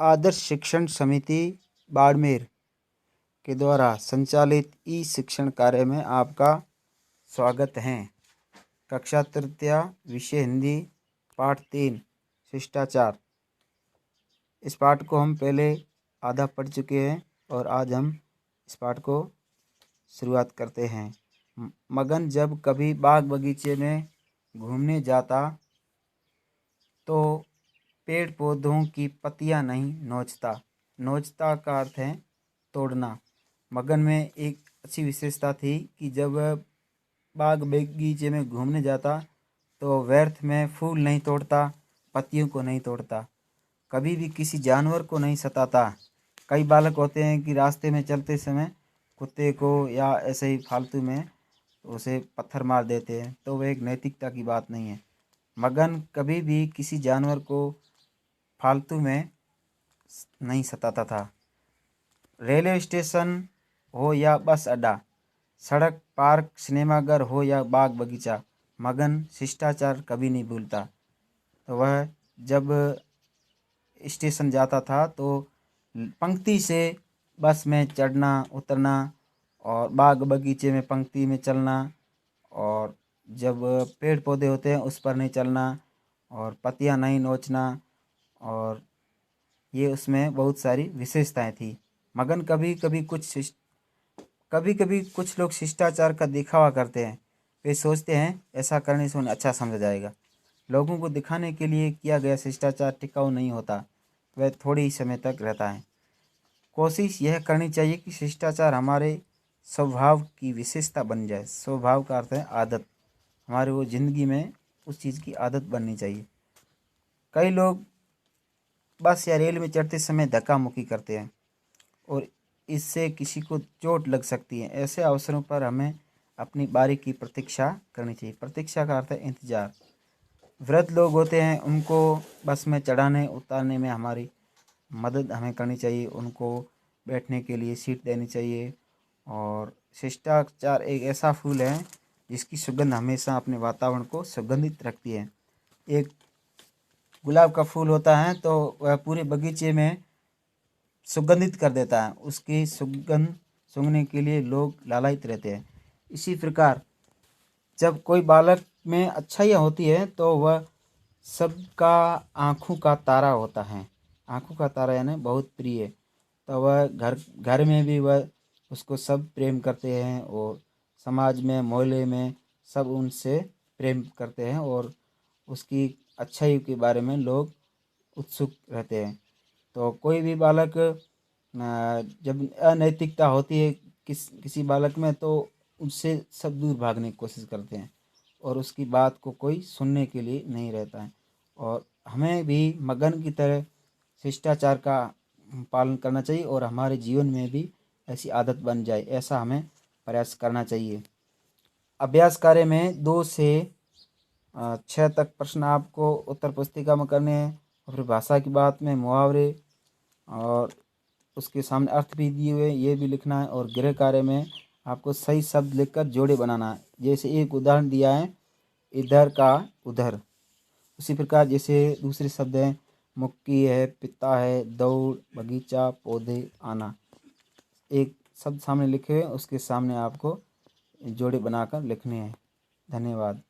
आदर्श शिक्षण समिति बाड़मेर के द्वारा संचालित ई शिक्षण कार्य में आपका स्वागत है। कक्षा तृतीया, विषय हिंदी, पाठ 3 शिष्टाचार। इस पाठ को हम पहले आधा पढ़ चुके हैं और आज हम इस पाठ को शुरुआत करते हैं। मगन जब कभी बाग बगीचे में घूमने जाता तो पेड़ पौधों की पत्तियां नहीं नोचता। नोचता का अर्थ है तोड़ना। मगन में एक अच्छी विशेषता थी कि जब बाग बगीचे में घूमने जाता तो व्यर्थ में फूल नहीं तोड़ता, पत्तियों को नहीं तोड़ता, कभी भी किसी जानवर को नहीं सताता। कई बालक होते हैं कि रास्ते में चलते समय कुत्ते को या ऐसे ही फालतू में उसे पत्थर मार देते हैं, तो वह एक नैतिकता की बात नहीं है। मगन कभी भी किसी जानवर को फालतू में नहीं सताता था। रेलवे स्टेशन हो या बस अड्डा, सड़क, पार्क, सिनेमाघर हो या बाग बगीचा, मगन शिष्टाचार कभी नहीं भूलता। तो वह जब स्टेशन जाता था तो पंक्ति से बस में चढ़ना उतरना और बाग बगीचे में पंक्ति में चलना, और जब पेड़ पौधे होते हैं उस पर नहीं चलना और पत्तियां नहीं नोचना, और ये उसमें बहुत सारी विशेषताएं थी। मगन कभी कभी कुछ लोग शिष्टाचार का दिखावा करते हैं। वे सोचते हैं ऐसा करने से उन्हें अच्छा समझा जाएगा। लोगों को दिखाने के लिए किया गया शिष्टाचार टिकाऊ नहीं होता, वह थोड़ी ही समय तक रहता है। कोशिश यह करनी चाहिए कि शिष्टाचार हमारे स्वभाव की विशेषता बन जाए। स्वभाव का अर्थ है आदत। हमारे वो ज़िंदगी में उस चीज़ की आदत बननी चाहिए। कई लोग बस या रेल में चढ़ते समय धक्का मुक्की करते हैं और इससे किसी को चोट लग सकती है। ऐसे अवसरों पर हमें अपनी बारी की प्रतीक्षा करनी चाहिए। प्रतीक्षा का अर्थ है इंतज़ार। वृद्ध लोग होते हैं, उनको बस में चढ़ाने उतारने में हमारी मदद हमें करनी चाहिए। उनको बैठने के लिए सीट देनी चाहिए। और शिष्टाचार एक ऐसा फूल है जिसकी सुगंध हमेशा अपने वातावरण को सुगंधित रखती है। एक गुलाब का फूल होता है तो वह पूरे बगीचे में सुगंधित कर देता है। उसकी सुगंध सूंघने के लिए लोग लालायित रहते हैं। इसी प्रकार जब कोई बालक में अच्छाइयाँ होती है तो वह सबका आँखों का तारा होता है। आँखों का तारा यानी बहुत प्रिय। तो वह घर में भी वह उसको सब प्रेम करते हैं और समाज में मोहल्ले में सब उनसे प्रेम करते हैं और उसकी अच्छाई के बारे में लोग उत्सुक रहते हैं। तो कोई भी बालक जब अनैतिकता होती है किसी बालक में तो उससे सब दूर भागने की कोशिश करते हैं और उसकी बात को कोई सुनने के लिए नहीं रहता है। और हमें भी मगन की तरह शिष्टाचार का पालन करना चाहिए और हमारे जीवन में भी ऐसी आदत बन जाए, ऐसा हमें प्रयास करना चाहिए। अभ्यास कार्य में 2 से 6 तक प्रश्न आपको उत्तर पुस्तिका में करने हैं और फिर भाषा की बात में मुहावरे और उसके सामने अर्थ भी दिए हुए ये भी लिखना है। और गृह कार्य में आपको सही शब्द लिखकर जोड़े बनाना है। जैसे एक उदाहरण दिया है, इधर का उधर। उसी प्रकार जैसे दूसरे शब्द हैं, मुक्की है, पिता है, दौड़, बगीचा, पौधे, आना। एक शब्द सामने लिखे हुए उसके सामने आपको जोड़े बनाकर लिखने हैं। धन्यवाद।